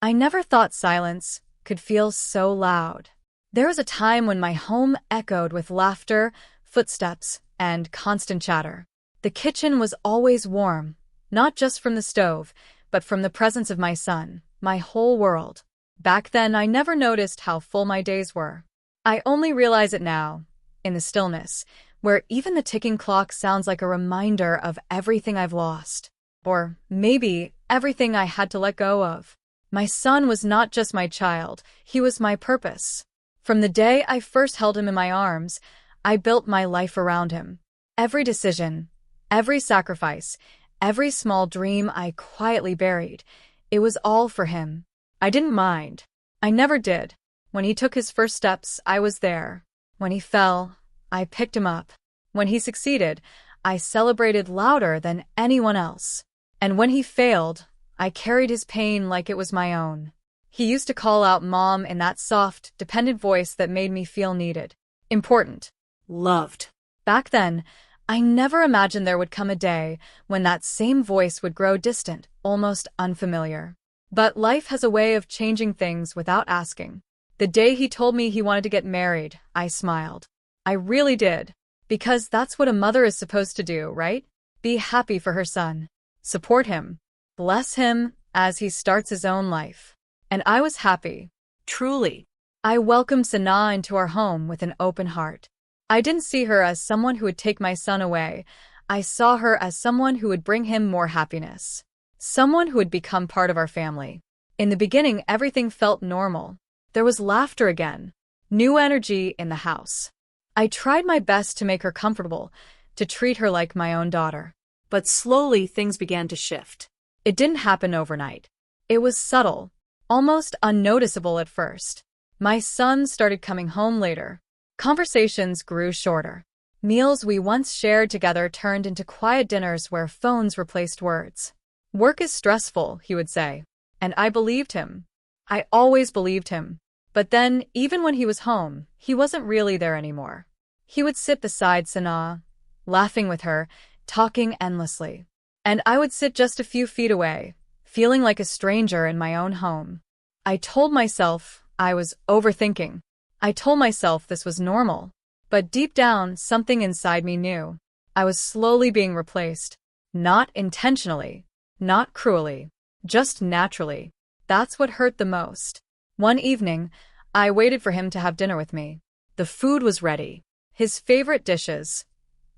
I never thought silence could feel so loud. There was a time when my home echoed with laughter, footsteps, and constant chatter. The kitchen was always warm, not just from the stove, but from the presence of my son, my whole world. Back then, I never noticed how full my days were. I only realize it now, in the stillness, where even the ticking clock sounds like a reminder of everything I've lost. Or maybe everything I had to let go of. My son was not just my child, he was my purpose. From the day I first held him in my arms, I built my life around him. Every decision, every sacrifice, every small dream I quietly buried, it was all for him. I didn't mind. I never did. When he took his first steps, I was there. When he fell, I picked him up. When he succeeded, I celebrated louder than anyone else. And when he failed, I carried his pain like it was my own. He used to call out Mom in that soft, dependent voice that made me feel needed, important, loved. Back then, I never imagined there would come a day when that same voice would grow distant, almost unfamiliar. But life has a way of changing things without asking. The day he told me he wanted to get married, I smiled. I really did. Because that's what a mother is supposed to do, right? Be happy for her son. Support him. Bless him as he starts his own life. And I was happy. Truly. I welcomed Sanaa into our home with an open heart. I didn't see her as someone who would take my son away. I saw her as someone who would bring him more happiness. Someone who would become part of our family. In the beginning, everything felt normal. There was laughter again. New energy in the house. I tried my best to make her comfortable, to treat her like my own daughter. But slowly things began to shift. It didn't happen overnight. It was subtle, almost unnoticeable at first. My son started coming home later. Conversations grew shorter. Meals we once shared together turned into quiet dinners where phones replaced words. Work is stressful, he would say. And I believed him. I always believed him. But then, even when he was home, he wasn't really there anymore. He would sit beside Sanaa, laughing with her, talking endlessly. And I would sit just a few feet away, feeling like a stranger in my own home. I told myself I was overthinking. I told myself this was normal. But deep down, something inside me knew. I was slowly being replaced. Not intentionally. Not cruelly. Just naturally. That's what hurt the most. One evening, I waited for him to have dinner with me. The food was ready. His favorite dishes.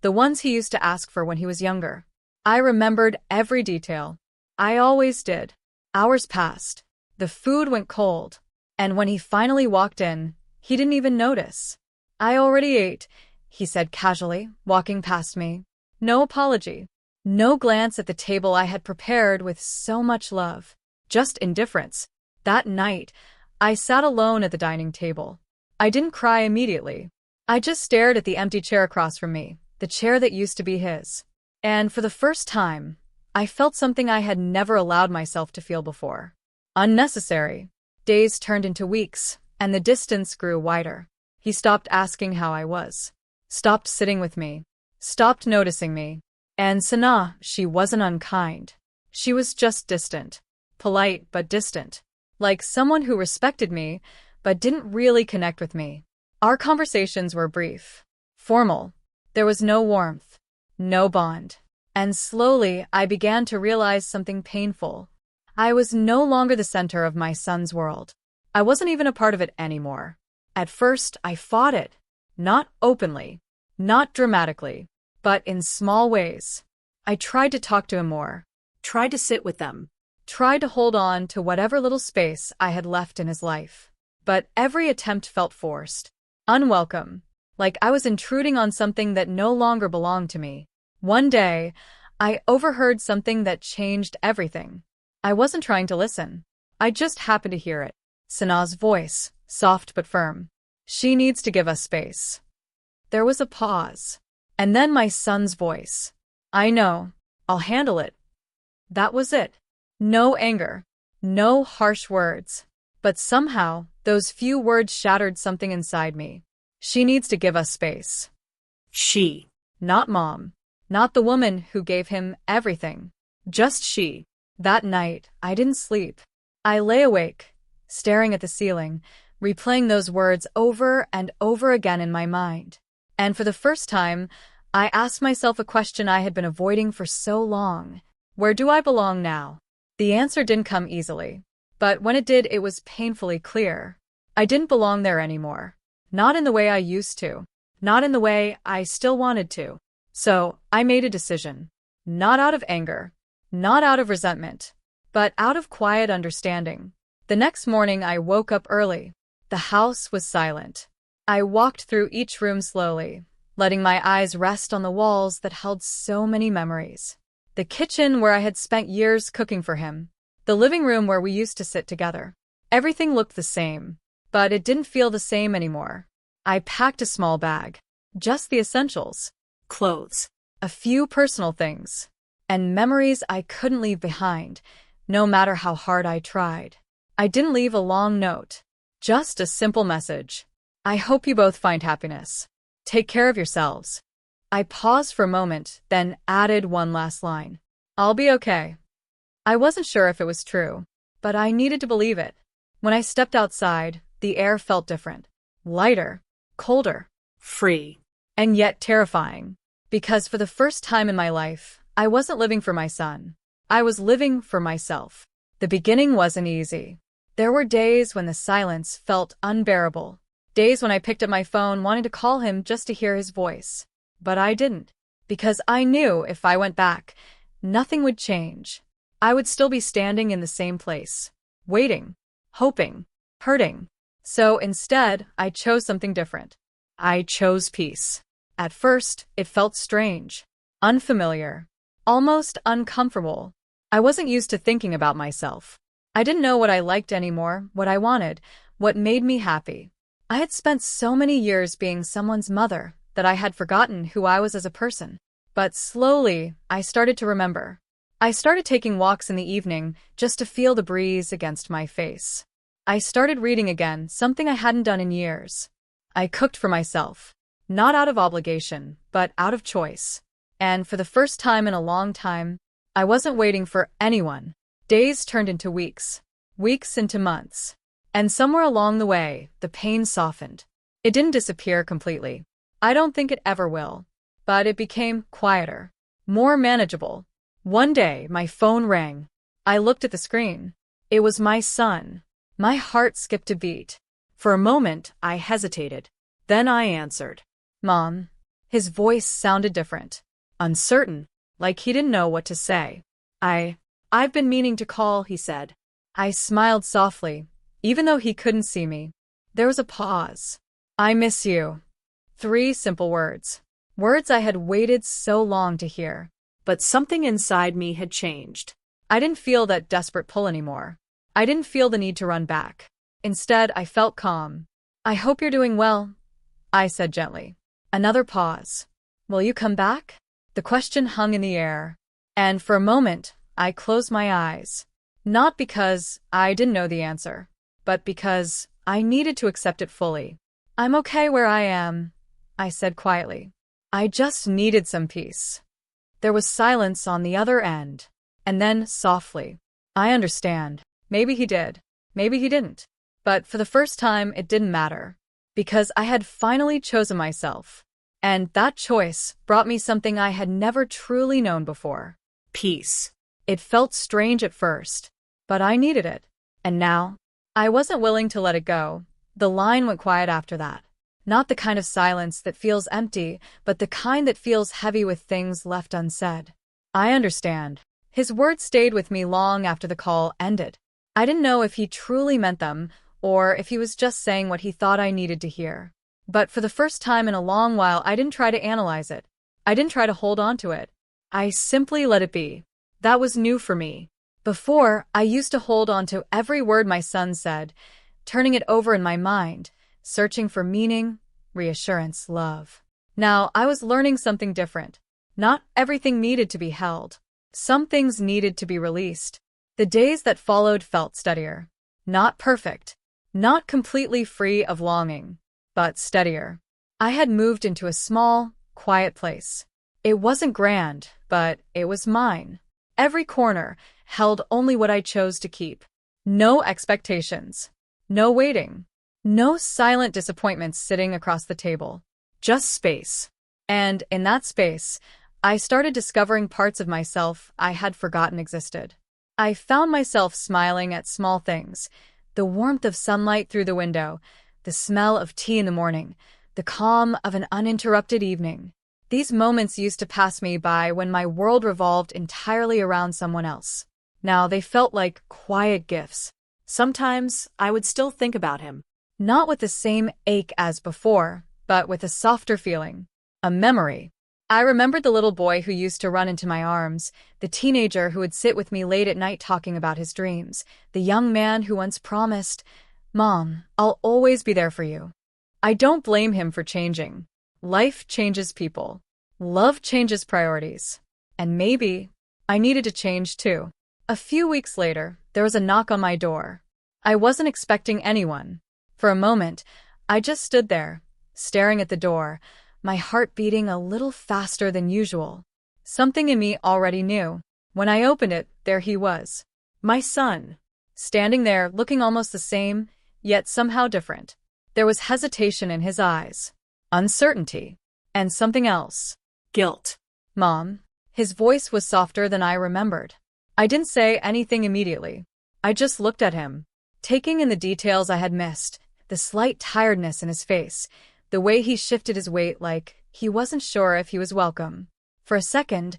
The ones he used to ask for when he was younger. I remembered every detail. I always did. Hours passed. The food went cold. And when he finally walked in, he didn't even notice. I already ate, he said casually, walking past me. No apology. No glance at the table I had prepared with so much love. Just indifference. That night, I sat alone at the dining table. I didn't cry immediately. I just stared at the empty chair across from me, the chair that used to be his. And for the first time, I felt something I had never allowed myself to feel before. Unnecessary. Days turned into weeks, and the distance grew wider. He stopped asking how I was. Stopped sitting with me. Stopped noticing me. And Sanaa, she wasn't unkind. She was just distant. Polite, but distant. Like someone who respected me, but didn't really connect with me. Our conversations were brief. Formal. There was no warmth. No bond. And slowly, I began to realize something painful. I was no longer the center of my son's world. I wasn't even a part of it anymore. At first, I fought it. Not openly. Not dramatically. But in small ways. I tried to talk to him more. Tried to sit with them. Tried to hold on to whatever little space I had left in his life. But every attempt felt forced. Unwelcome. Like I was intruding on something that no longer belonged to me. One day, I overheard something that changed everything. I wasn't trying to listen. I just happened to hear it. Sanaa's voice, soft but firm. She needs to give us space. There was a pause. And then my son's voice. I know. I'll handle it. That was it. No anger. No harsh words. But somehow, those few words shattered something inside me. She needs to give us space. She. Not Mom. Not the woman who gave him everything. Just she. That night, I didn't sleep. I lay awake, staring at the ceiling, replaying those words over and over again in my mind. And for the first time, I asked myself a question I had been avoiding for so long. Where do I belong now? The answer didn't come easily. But when it did, it was painfully clear. I didn't belong there anymore. Not in the way I used to. Not in the way I still wanted to. So, I made a decision. Not out of anger. Not out of resentment. But out of quiet understanding. The next morning, I woke up early. The house was silent. I walked through each room slowly, letting my eyes rest on the walls that held so many memories. The kitchen where I had spent years cooking for him. The living room where we used to sit together. Everything looked the same, but it didn't feel the same anymore. I packed a small bag. Just the essentials. Clothes. A few personal things. And memories I couldn't leave behind, no matter how hard I tried. I didn't leave a long note. Just a simple message. I hope you both find happiness. Take care of yourselves. I paused for a moment, then added one last line. I'll be okay. I wasn't sure if it was true, but I needed to believe it. When I stepped outside, the air felt different. Lighter, colder, free, and yet terrifying. Because for the first time in my life, I wasn't living for my son. I was living for myself. The beginning wasn't easy. There were days when the silence felt unbearable. Days when I picked up my phone wanting to call him just to hear his voice. But I didn't. Because I knew if I went back, nothing would change. I would still be standing in the same place. Waiting. Hoping. Hurting. So instead, I chose something different. I chose peace. At first, it felt strange. Unfamiliar. Almost uncomfortable. I wasn't used to thinking about myself. I didn't know what I liked anymore, what I wanted, what made me happy. I had spent so many years being someone's mother that I had forgotten who I was as a person. But slowly, I started to remember. I started taking walks in the evening just to feel the breeze against my face. I started reading again, something I hadn't done in years. I cooked for myself. Not out of obligation, but out of choice. And for the first time in a long time, I wasn't waiting for anyone. Days turned into weeks. Weeks into months. And somewhere along the way, the pain softened. It didn't disappear completely. I don't think it ever will. But it became quieter. More manageable. One day, my phone rang. I looked at the screen. It was my son. My heart skipped a beat. For a moment, I hesitated. Then I answered. Mom. His voice sounded different. Uncertain, like he didn't know what to say. I've been meaning to call, he said. I smiled softly, even though he couldn't see me. There was a pause. I miss you. 3 simple words. Words I had waited so long to hear. But something inside me had changed. I didn't feel that desperate pull anymore. I didn't feel the need to run back. Instead, I felt calm. I hope you're doing well, I said gently. Another pause. Will you come back? The question hung in the air. And for a moment, I closed my eyes. Not because I didn't know the answer, but because I needed to accept it fully. I'm okay where I am, I said quietly. I just needed some peace. There was silence on the other end. And then, softly, I understand. Maybe he did. Maybe he didn't. But for the first time, it didn't matter. Because I had finally chosen myself. And that choice brought me something I had never truly known before. Peace. It felt strange at first, but I needed it. And now, I wasn't willing to let it go. The line went quiet after that. Not the kind of silence that feels empty, but the kind that feels heavy with things left unsaid. I understand. His words stayed with me long after the call ended. I didn't know if he truly meant them, or if he was just saying what he thought I needed to hear. But for the first time in a long while, I didn't try to analyze it. I didn't try to hold on to it. I simply let it be. That was new for me. Before, I used to hold on to every word my son said, turning it over in my mind, searching for meaning, reassurance, love. Now, I was learning something different. Not everything needed to be held. Some things needed to be released. The days that followed felt steadier. Not perfect. Not completely free of longing. But steadier. I had moved into a small, quiet place. It wasn't grand, but it was mine. Every corner held only what I chose to keep. No expectations. No waiting. No silent disappointments sitting across the table. Just space. And in that space, I started discovering parts of myself I had forgotten existed. I found myself smiling at small things, the warmth of sunlight through the window, the smell of tea in the morning, the calm of an uninterrupted evening. These moments used to pass me by when my world revolved entirely around someone else. Now they felt like quiet gifts. Sometimes I would still think about him. Not with the same ache as before, but with a softer feeling. A memory. I remembered the little boy who used to run into my arms, the teenager who would sit with me late at night talking about his dreams, the young man who once promised, "Mom, I'll always be there for you." I don't blame him for changing. Life changes people. Love changes priorities. And maybe I needed to change too. A few weeks later, there was a knock on my door. I wasn't expecting anyone. For a moment, I just stood there, staring at the door, my heart beating a little faster than usual. Something in me already knew. When I opened it, there he was. My son. Standing there, looking almost the same, yet somehow different. There was hesitation in his eyes, uncertainty, and something else. Guilt. "Mom." His voice was softer than I remembered. I didn't say anything immediately. I just looked at him, taking in the details I had missed, the slight tiredness in his face, the way he shifted his weight like he wasn't sure if he was welcome. For a second,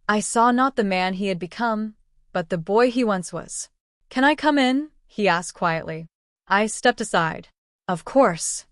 I saw not the man he had become, but the boy he once was. "Can I come in?" he asked quietly. I stepped aside. "Of course."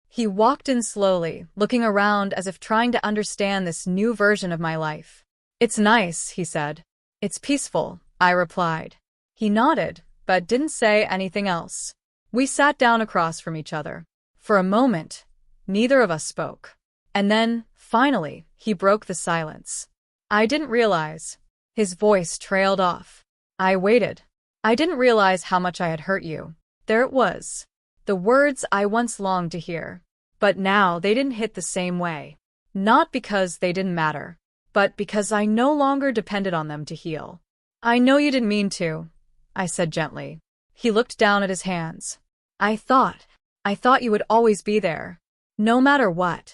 He walked in slowly, looking around as if trying to understand this new version of my life. "It's nice," he said. "It's peaceful," I replied. He nodded, but didn't say anything else. We sat down across from each other. For a moment, neither of us spoke. And then, finally, he broke the silence. "I didn't realize." His voice trailed off. I waited. "I didn't realize how much I had hurt you." There it was. The words I once longed to hear. But now they didn't hit the same way. Not because they didn't matter, but because I no longer depended on them to heal. "I know you didn't mean to," I said gently. He looked down at his hands. I thought you would always be there. No matter what."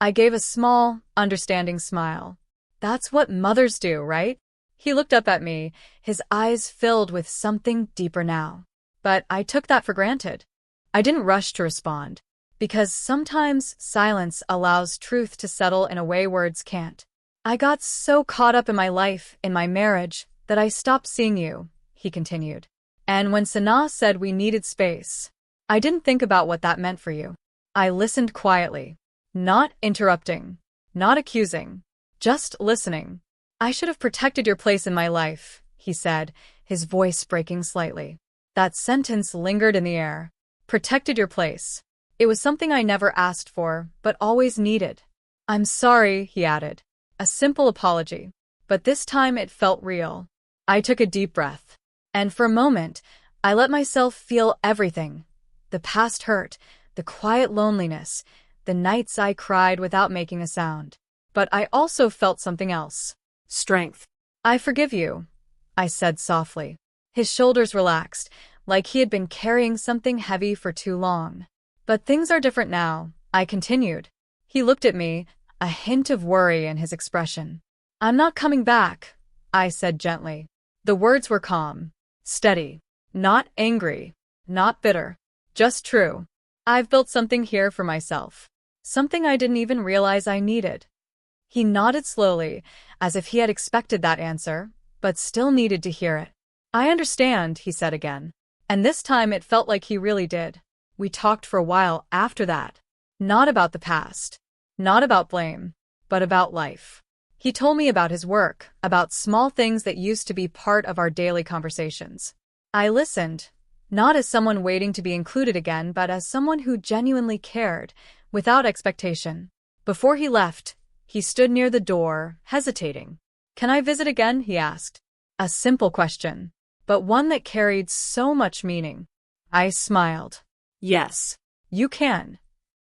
I gave a small, understanding smile. "That's what mothers do, right?" He looked up at me, his eyes filled with something deeper now. But I took that for granted. I didn't rush to respond, because sometimes silence allows truth to settle in a way words can't. "I got so caught up in my life, in my marriage, that I stopped seeing you," he continued. "And when Sanaa said we needed space, I didn't think about what that meant for you." I listened quietly, not interrupting, not accusing, just listening. "I should have protected your place in my life," he said, his voice breaking slightly. That sentence lingered in the air. Protected your place. It was something I never asked for, but always needed. "I'm sorry," he added. A simple apology. But this time it felt real. I took a deep breath. And for a moment, I let myself feel everything. The past hurt, the quiet loneliness, the nights I cried without making a sound. But I also felt something else. Strength. "I forgive you," I said softly. His shoulders relaxed, like he had been carrying something heavy for too long. "But things are different now," I continued. He looked at me, a hint of worry in his expression. "I'm not coming back," I said gently. The words were calm, steady, not angry, not bitter, just true. "I've built something here for myself. Something I didn't even realize I needed." He nodded slowly, as if he had expected that answer, but still needed to hear it. "I understand," he said again. And this time it felt like he really did. We talked for a while after that. Not about the past. Not about blame. But about life. He told me about his work, about small things that used to be part of our daily conversations. I listened, not as someone waiting to be included again, but as someone who genuinely cared, without expectation. Before he left, he stood near the door, hesitating. "Can I visit again?" he asked. A simple question, but one that carried so much meaning. I smiled. "Yes, you can.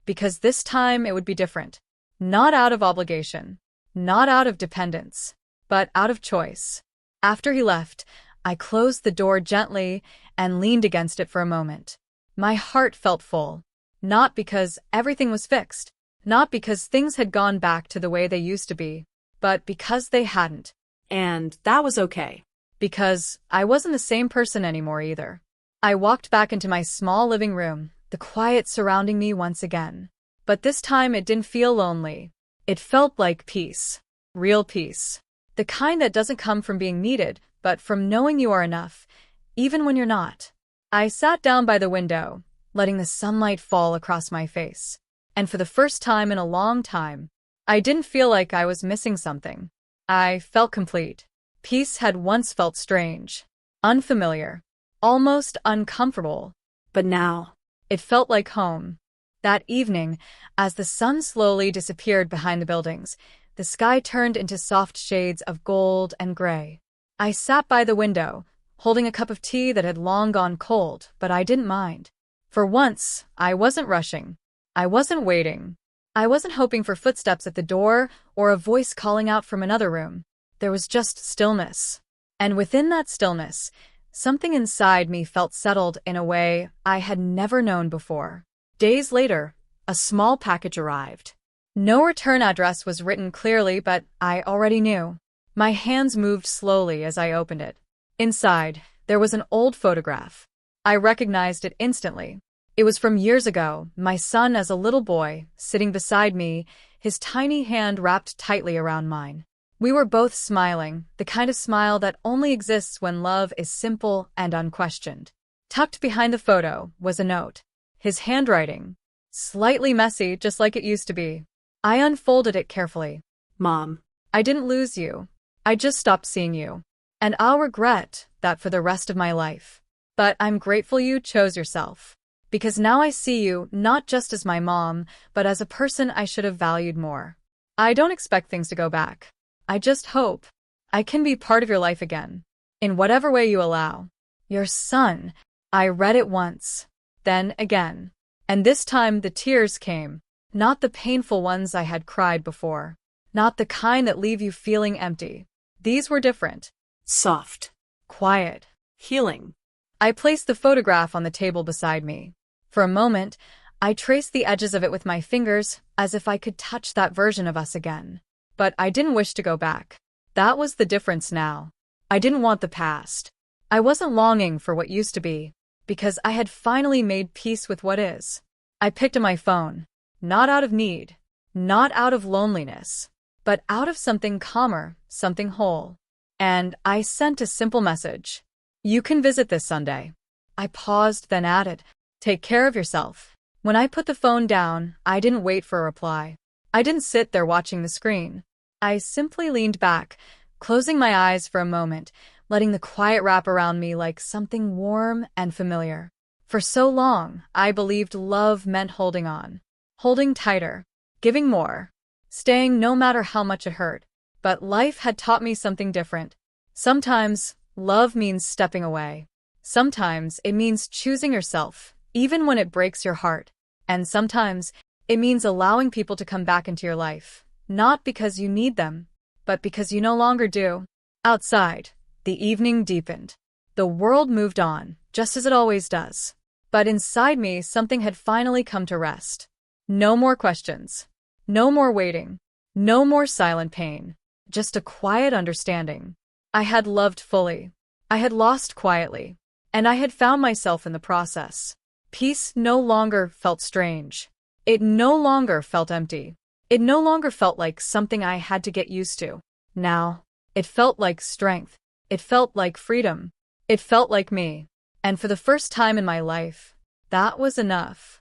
Because this time it would be different. Not out of obligation, not out of dependence, but out of choice." After he left, I closed the door gently and leaned against it for a moment. My heart felt full. Not because everything was fixed, not because things had gone back to the way they used to be, but because they hadn't. And that was okay. Because I wasn't the same person anymore either. I walked back into my small living room, the quiet surrounding me once again. But this time it didn't feel lonely. It felt like peace. Real peace. The kind that doesn't come from being needed, but from knowing you are enough, even when you're not. I sat down by the window, letting the sunlight fall across my face. And for the first time in a long time, I didn't feel like I was missing something. I felt complete. Peace had once felt strange, unfamiliar, almost uncomfortable. But now, it felt like home. That evening, as the sun slowly disappeared behind the buildings, the sky turned into soft shades of gold and gray. I sat by the window, holding a cup of tea that had long gone cold, but I didn't mind. For once, I wasn't rushing. I wasn't waiting. I wasn't hoping for footsteps at the door or a voice calling out from another room. There was just stillness. And within that stillness, something inside me felt settled in a way I had never known before. Days later, a small package arrived. No return address was written clearly, but I already knew. My hands moved slowly as I opened it. Inside, there was an old photograph. I recognized it instantly. It was from years ago, my son as a little boy, sitting beside me, his tiny hand wrapped tightly around mine. We were both smiling, the kind of smile that only exists when love is simple and unquestioned. Tucked behind the photo was a note. His handwriting. Slightly messy, just like it used to be. I unfolded it carefully. Mom. I didn't lose you. I just stopped seeing you. And I'll regret that for the rest of my life. But I'm grateful you chose yourself. Because now I see you not just as my mom, but as a person I should have valued more. I don't expect things to go back. I just hope I can be part of your life again. In whatever way you allow. Your son. I read it once. Then again. And this time the tears came. Not the painful ones I had cried before. Not the kind that leave you feeling empty. These were different. Soft. Quiet. Healing. I placed the photograph on the table beside me. For a moment, I traced the edges of it with my fingers, as if I could touch that version of us again. But I didn't wish to go back. That was the difference now. I didn't want the past. I wasn't longing for what used to be, because I had finally made peace with what is. I picked up my phone. Not out of need, not out of loneliness, but out of something calmer, something whole. And I sent a simple message. You can visit this Sunday. I paused, then added, take care of yourself. When I put the phone down, I didn't wait for a reply. I didn't sit there watching the screen. I simply leaned back, closing my eyes for a moment, letting the quiet wrap around me like something warm and familiar. For so long, I believed love meant holding on. Holding tighter, giving more, staying no matter how much it hurt. But life had taught me something different. Sometimes, love means stepping away. Sometimes, it means choosing yourself, even when it breaks your heart. And sometimes, it means allowing people to come back into your life, not because you need them, but because you no longer do. Outside, the evening deepened. The world moved on, just as it always does. But inside me, something had finally come to rest. No more questions. No more waiting. No more silent pain. Just a quiet understanding. I had loved fully. I had lost quietly. And I had found myself in the process. Peace no longer felt strange. It no longer felt empty. It no longer felt like something I had to get used to. Now, it felt like strength. It felt like freedom. It felt like me. And for the first time in my life, that was enough.